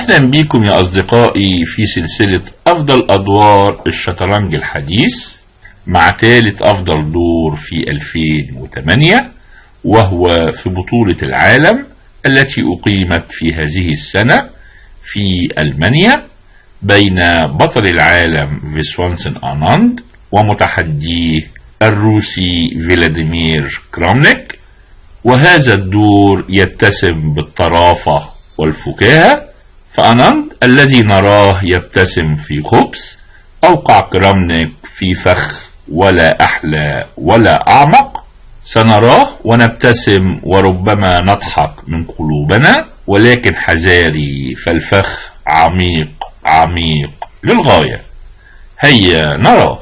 أهلا بكم يا أصدقائي في سلسلة أفضل أدوار الشطرنج الحديث مع ثالث أفضل دور في 2008، وهو في بطولة العالم التي أقيمت في هذه السنة في ألمانيا بين بطل العالم فيسوانسن آناند ومتحديه الروسي فلاديمير كرامنيك. وهذا الدور يتسم بالطرافة والفكاهة، فآناند الذي نراه يبتسم في خبز أوقع كرامنيك في فخ ولا أحلى ولا أعمق. سنراه ونبتسم وربما نضحك من قلوبنا، ولكن حذاري فالفخ عميق عميق للغاية. هيا نرى.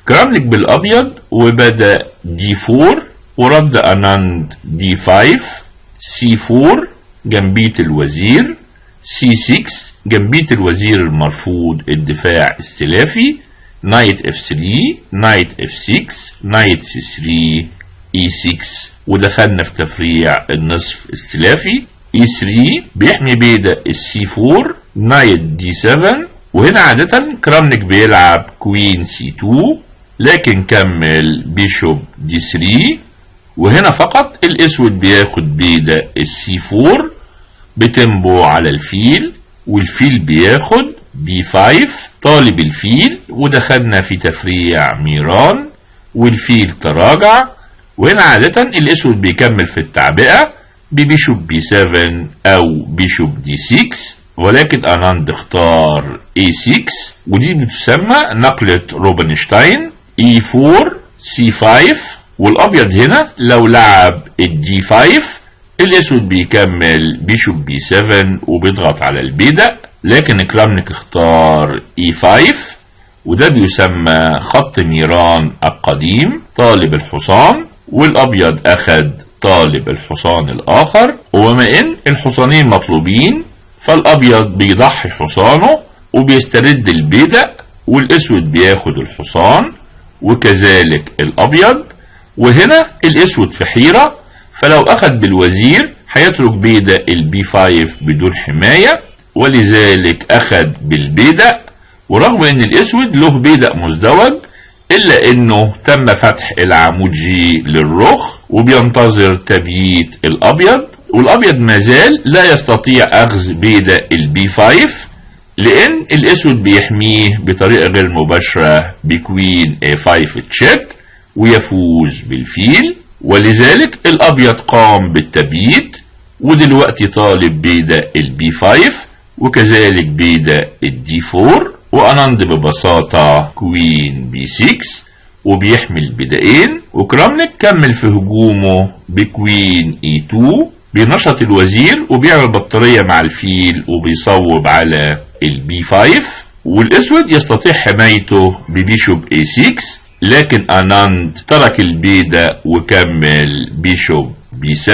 كرامنيك بالأبيض وبدأ D4 ورد آناند D5 C4 جنبية الوزير C6 جنبية الوزير المرفوض الدفاع السلافي نايت F3 نايت F6 نايت C3 E6. ودخلنا في تفريع النصف السلافي E3 بيحمي بيدا الC4 نايت D7. وهنا عادة كرامنيك بيلعب كوين C2 لكن كمل بيشوب D3. وهنا فقط الاسود بياخد بيدا الC4 بتنبو على الفيل، والفيل بياخد B5 طالب الفيل. ودخلنا في تفريع ميران والفيل تراجع. وهنا عادة الاسود بيكمل في التعبئة ببيشوب B7 او بيشوب D6، ولكن آناند اختار A6 ودي بتسمى نقلة روبنشتاين. E4 C5 والابيض هنا لو لعب الD5 الاسود بيكمل بيشوب B7 وبيضغط على البيدق، لكن كرامنيك اختار E5 وده بيسمى خط ميران القديم طالب الحصان، والابيض اخد طالب الحصان الاخر. وبما ان الحصانين مطلوبين فالابيض بيضحي حصانه وبيسترد البيدق، والاسود بياخد الحصان وكذلك الابيض. وهنا الاسود في حيرة، فلو اخد بالوزير هيترك بيدق الB5 بدون حماية، ولذلك اخد بالبيدق. ورغم ان الاسود له بيدق مزدوج الا انه تم فتح العمود جي للرخ وبينتظر تبييت الابيض، والابيض مازال لا يستطيع اخذ بيدق الB5 لان الاسود بيحميه بطريقة غير مباشرة بكوين A5 تشيك ويفوز بالفيل. ولذلك الابيض قام بالتبييت ودلوقتي طالب بيدق الB5 وكذلك بيدق الD4. وآناند ببساطة كوين B6 وبيحمي البيدقين. وكرامنيك كمل في هجومه بكوين E2 بينشط الوزير وبيعمل بطارية مع الفيل وبيصوب على الB5، والاسود يستطيع حمايته ببيشوب A6، لكن آناند ترك البيدق وكمل بيشوب B7.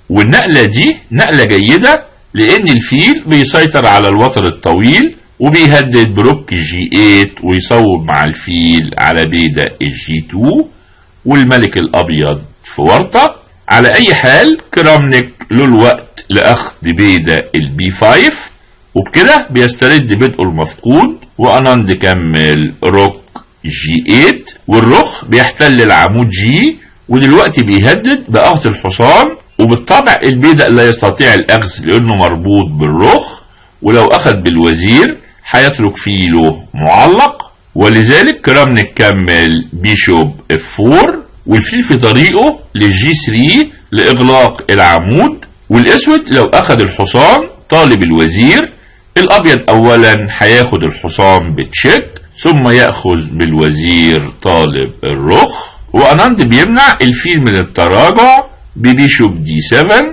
والنقلة دي نقلة جيدة لان الفيل بيسيطر على الوتر الطويل وبيهدد بروك G8 ويصوب مع الفيل على بيدق الG2 والملك الابيض في ورطة. على اي حال كرامنيك له الوقت لاخذ بيدق الB5 وبكده بيسترد بدءه المفقود. وآناند كمل روك G8 والرخ بيحتل العمود G ودلوقتي بيهدد باخذ الحصان، وبالطبع البيدق لا يستطيع الاخذ لانه مربوط بالرخ، ولو اخذ بالوزير هيترك فيله معلق. ولذلك كرامنيك كمل بيشوب F4 والفيل في طريقه للG3 لاغلاق العمود، والاسود لو اخذ الحصان طالب الوزير. الابيض اولا هياخد الحصان بتشيك ثم ياخذ بالوزير طالب الرخ. وآناند بيمنع الفيل من التراجع ببيشوب D7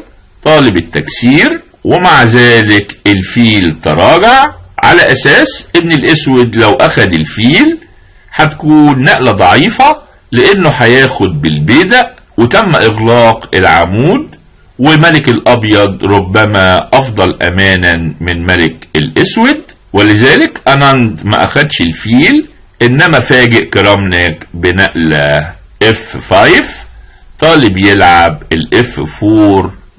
طالب التكسير، ومع ذلك الفيل تراجع على اساس ان الاسود لو اخذ الفيل هتكون نقلة ضعيفة لانه هياخد بالبيدق وتم اغلاق العمود، وملك الابيض ربما افضل امانا من ملك الاسود. ولذلك آناند ما اخدش الفيل انما فاجئ كرامنيك بنقلة F5. طالب يلعب F4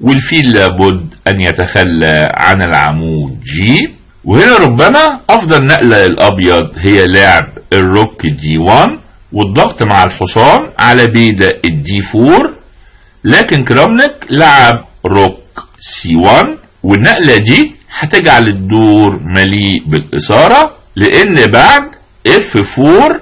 والفيل لابد ان يتخلى عن العمود G. وهنا ربما افضل نقلة للابيض هي لعب الروك D1 والضغط مع الحصان على بيدق D4، لكن كرامنيك لعب روك C1 والنقلة دي هتجعل الدور مليء بالاثارة، لان بعد F4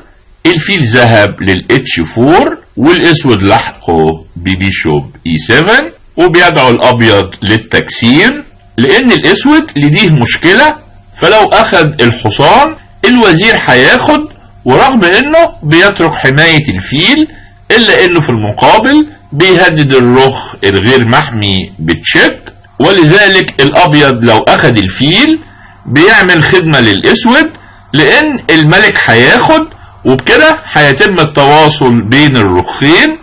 الفيل ذهب للH4 والاسود لحقه ببيشوب E7 وبيدعو الابيض للتكسير، لان الاسود لديه مشكلة، فلو اخذ الحصان الوزير هياخد، ورغم انه بيترك حماية الفيل الا انه في المقابل بيهدد الرخ الغير محمي بتشيك، ولذلك الابيض لو اخذ الفيل بيعمل خدمة للاسود، لان الملك هياخد وبكده هيتم التواصل بين الرخين،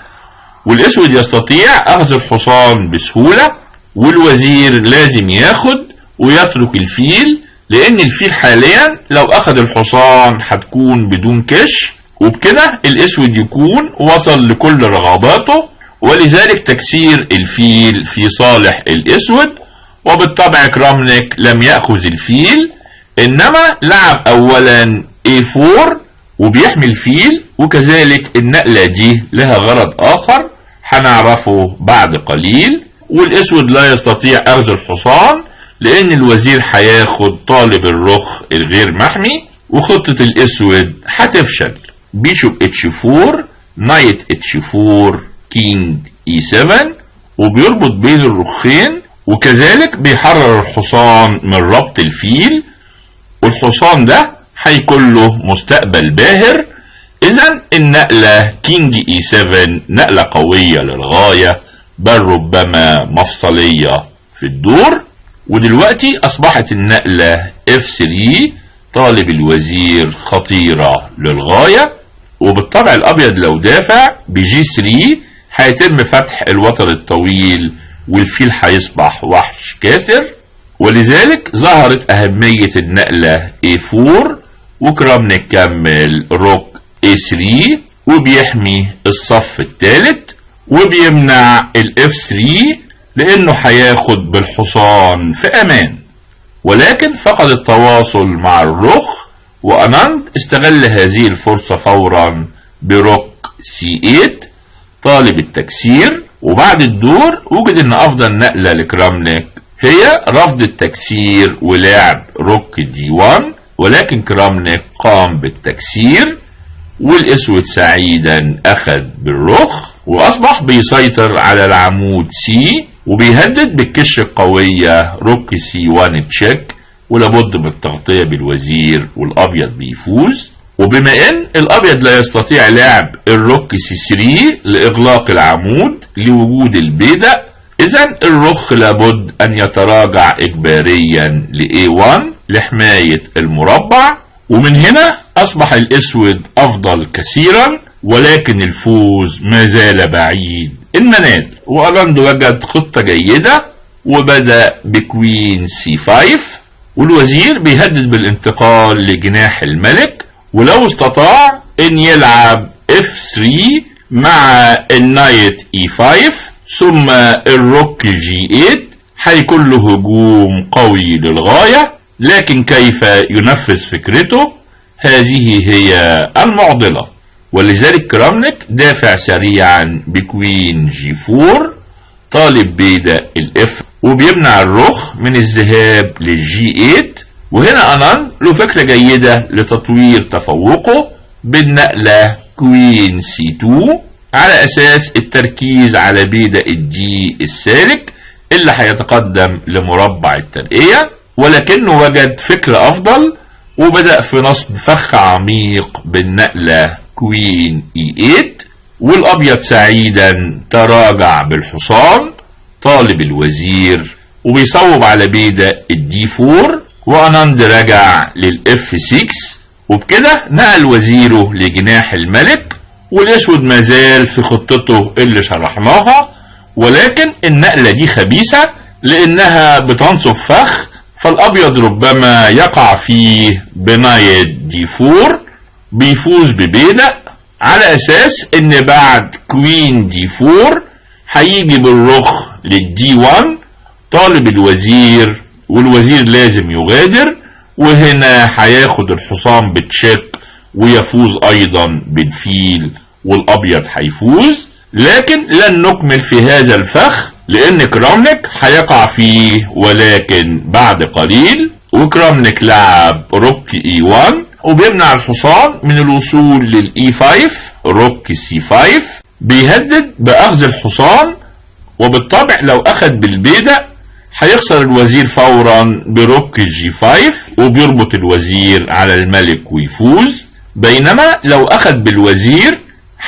والاسود يستطيع اخذ الحصان بسهولة، والوزير لازم ياخد ويترك الفيل، لان الفيل حاليا لو اخذ الحصان هتكون بدون كش، وبكده الاسود يكون وصل لكل رغباته، ولذلك تكسير الفيل في صالح الاسود. وبالطبع كرامنيك لم يأخذ الفيل، انما لعب اولا A4 وبيحمي الفيل، وكذلك النقلة دي لها غرض اخر هنعرفه بعد قليل. والاسود لا يستطيع اخذ الحصان لان الوزير هياخد طالب الرخ الغير محمي، وخطة الاسود هتفشل. بيشوب H4 نايت H4 كينج E7 وبيربط بين الرخين، وكذلك بيحرر الحصان من ربط الفيل، والحصان ده هيكون له مستقبل باهر. اذا النقلة كينج E7 نقلة قوية للغاية، بل ربما مفصلية في الدور. ودلوقتي اصبحت النقلة F3 طالب الوزير خطيرة للغاية، وبالطبع الابيض لو دافع بG3 هيتم فتح الوتر الطويل والفيل هيصبح وحش كاسر، ولذلك ظهرت اهمية النقلة A4. وكرامنيك كمل روك A3 وبيحمي الصف الثالث وبيمنع الF3 لانه هياخد بالحصان في امان، ولكن فقد التواصل مع الرخ، واناند استغل هذه الفرصة فورا بروك C8 طالب التكسير. وبعد الدور وجد ان افضل نقلة لكرامنيك هي رفض التكسير ولعب روك D1، ولكن كرامنيك قام بالتكسير، والاسود سعيدا اخذ بالرخ واصبح بيسيطر على العمود C، وبيهدد بالكش القوية روك C1 تشيك، ولابد من التغطية بالوزير والابيض بيفوز. وبما ان الابيض لا يستطيع لعب الروك C3 لاغلاق العمود لوجود البيدق، اذا الرخ لابد ان يتراجع اجباريا لA1 لحماية المربع، ومن هنا اصبح الاسود افضل كثيرا، ولكن الفوز ما زال بعيد المنال. وأناند وجد خطة جيدة وبدأ بكوين C5، والوزير بيهدد بالانتقال لجناح الملك، ولو استطاع ان يلعب F3 مع النايت E5 ثم الروك G8 هيكون له هجوم قوي للغاية، لكن كيف ينفذ فكرته هذه هي المعضلة. ولذلك كرامنيك دافع سريعا بكوين G4 طالب بيدق الF وبيمنع الرخ من الذهاب للG8. وهنا أناند له فكرة جيدة لتطوير تفوقه بالنقلة كوين C2 على أساس التركيز على بيدق الدي السالك اللي هيتقدم لمربع الترقية، ولكنه وجد فكرة أفضل وبدأ في نصب فخ عميق بالنقلة كوين E8، والأبيض سعيدا تراجع بالحصان طالب الوزير وبيصوب على بيدق الD4، وأناند رجع للF6 وبكده نقل وزيره لجناح الملك، والاسود مازال في خطته اللي شرحناها، ولكن النقلة دي خبيثة لانها بتنصب فخ، فالابيض ربما يقع فيه بنايت D4 بيفوز ببيدق على اساس ان بعد كوين دي 4 هيجي بالرخ للدي 1 طالب الوزير، والوزير لازم يغادر، وهنا هياخد الحصان بتشيك ويفوز ايضا بالفيل والابيض هيفوز. لكن لن نكمل في هذا الفخ لان كرامنيك هيقع فيه ولكن بعد قليل. وكرامنيك لعب روك اي 1 وبيمنع الحصان من الوصول للاي 5. روك سي 5 بيهدد باخذ الحصان، وبالطبع لو اخذ بالبيدق هيخسر الوزير فورا بروك جي 5 وبيربط الوزير على الملك ويفوز. بينما لو اخذ بالوزير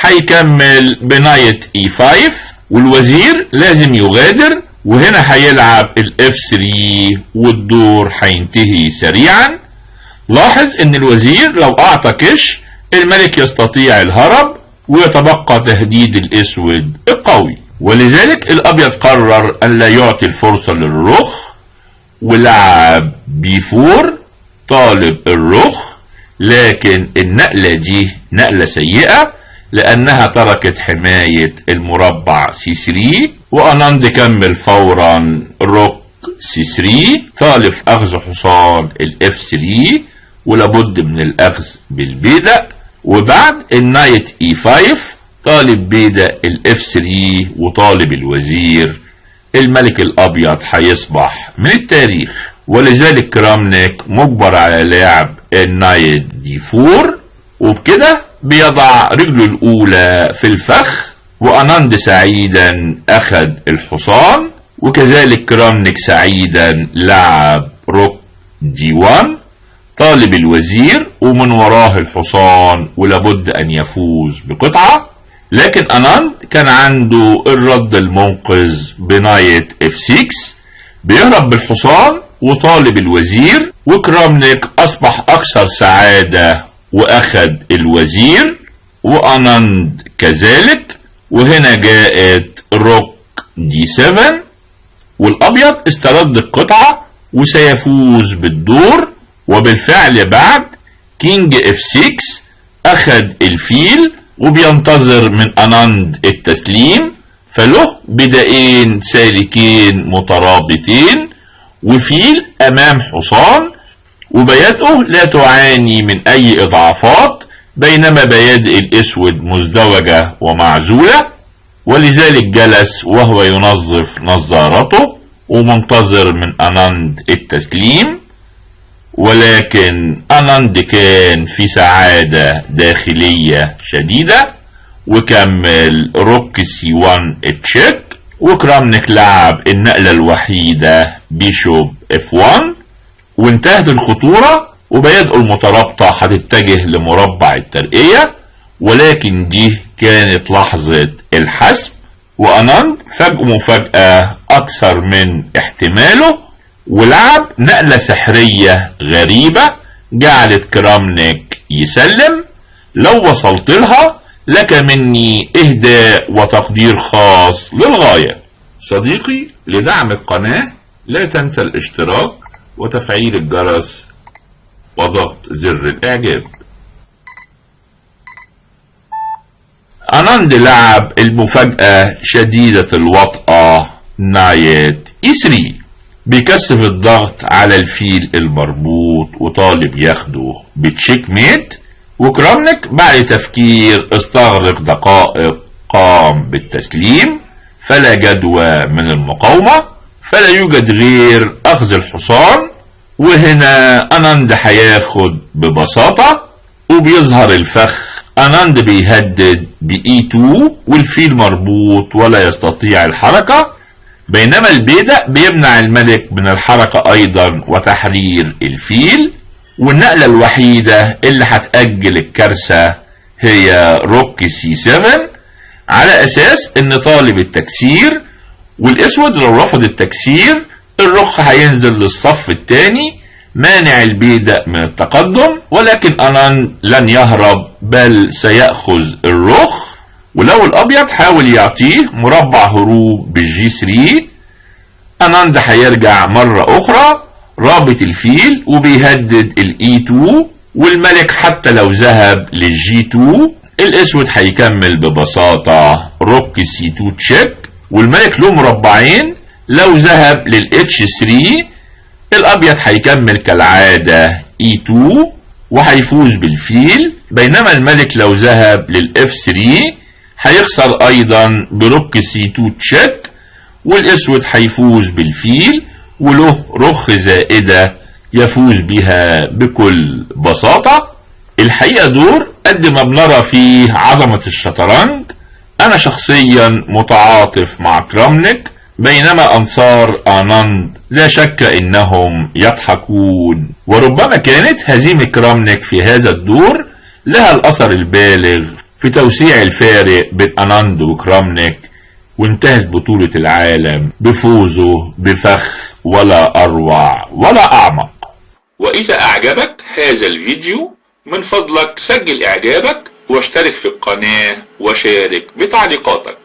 هيكمل بنايت اي 5 والوزير لازم يغادر، وهنا هيلعب الاف 3 والدور هينتهي سريعا. لاحظ ان الوزير لو اعطى كش الملك يستطيع الهرب ويتبقى تهديد الاسود القوي، ولذلك الابيض قرر ان لا يعطي الفرصة للرخ ولعب بي 4 طالب الرخ. لكن النقلة دي نقلة سيئة لانها تركت حماية المربع سي 3، واناند كمل فورا روك سي 3 طالب اخذ حصان الاف 3 ولابد من الاخذ بالبيدق. وبعد النايت اي 5 طالب بيدق الاف 3 وطالب الوزير. الملك الابيض هيصبح من التاريخ، ولذلك كرامنيك مجبر على لعب النايت دي 4 وبكده بيضع رجله الاولى في الفخ. واناند سعيدا اخذ الحصان، وكذلك كرامنيك سعيدا لعب روك دي 1 طالب الوزير ومن وراه الحصان ولابد ان يفوز بقطعة. لكن اناند كان عنده الرد المنقذ بنايت اف 6 بيهرب بالحصان وطالب الوزير، وكرامنيك اصبح اكثر سعادة واخذ الوزير واناند كذلك. وهنا جاءت روك دي 7 والابيض استرد القطعة وسيفوز بالدور. وبالفعل بعد كينج اف 6 اخذ الفيل وبينتظر من اناند التسليم، فله بدائين سالكين مترابطين وفيل امام حصان، وبيادئه لا تعاني من اي اضعافات، بينما بيادئ الاسود مزدوجة ومعزولة. ولذلك جلس وهو ينظف نظارته ومنتظر من اناند التسليم. ولكن اناند كان في سعادة داخلية شديدة وكمل روك سي 1 تشيك. وكرامنيك لعب النقلة الوحيدة بيشوب اف 1 وانتهت الخطورة، وبيادئه المترابطة هتتجه لمربع الترقية. ولكن دي كانت لحظة الحسم، واناند فاجئه مفاجأة اكثر من احتماله ولعب نقلة سحرية غريبة جعلت كرامنيك يسلم. لو وصلت لها لك مني اهداء وتقدير خاص للغاية. صديقي، لدعم القناة لا تنسى الاشتراك وتفعيل الجرس وضغط زر الاعجاب. اناند لعب المفاجأة شديدة الوطأة نايت اي 3 بيكثف الضغط على الفيل المربوط وطالب ياخده بتشيك ميت. وكرامنيك بعد تفكير استغرق دقائق قام بالتسليم، فلا جدوى من المقاومة، فلا يوجد غير اخذ الحصان. وهنا اناند هياخد ببساطة وبيظهر الفخ. اناند بيهدد باي 2 والفيل مربوط ولا يستطيع الحركة، بينما البيدق بيمنع الملك من الحركة ايضا وتحرير الفيل. والنقلة الوحيدة اللي هتأجل الكارثة هي روك سي 7 على اساس ان طالب التكسير، والاسود لو رفض التكسير الرخ هينزل للصف الثاني مانع البيدق من التقدم. ولكن اناند لن يهرب بل سيأخذ الرخ، ولو الابيض حاول يعطيه مربع هروب بالجي 3 اناند هيرجع مرة اخرى رابط الفيل وبيهدد الاي 2 والملك حتى لو ذهب للجي 2 الاسود هيكمل ببساطة روك سي 2 تشيك، والملك له مربعين لو ذهب للاتش 3 الابيض هيكمل كالعادة اي 2 وهيفوز بالفيل، بينما الملك لو ذهب للاف 3 هيخسر ايضا بروك سي 2 تشيك، والاسود هيفوز بالفيل وله رخ زائدة يفوز بها بكل بساطة. الحقيقة دور قد ما بنرى فيه عظمة الشطرنج. انا شخصيا متعاطف مع كرامنيك، بينما انصار آناند لا شك انهم يضحكون، وربما كانت هزيمة كرامنيك في هذا الدور لها الاثر البالغ في توسيع الفارق بين آناند وكرامنيك، وانتهت بطولة العالم بفوزه بفخ ولا اروع ولا اعمق. واذا اعجبك هذا الفيديو من فضلك سجل اعجابك واشترك في القناة وشارك بتعليقاتك.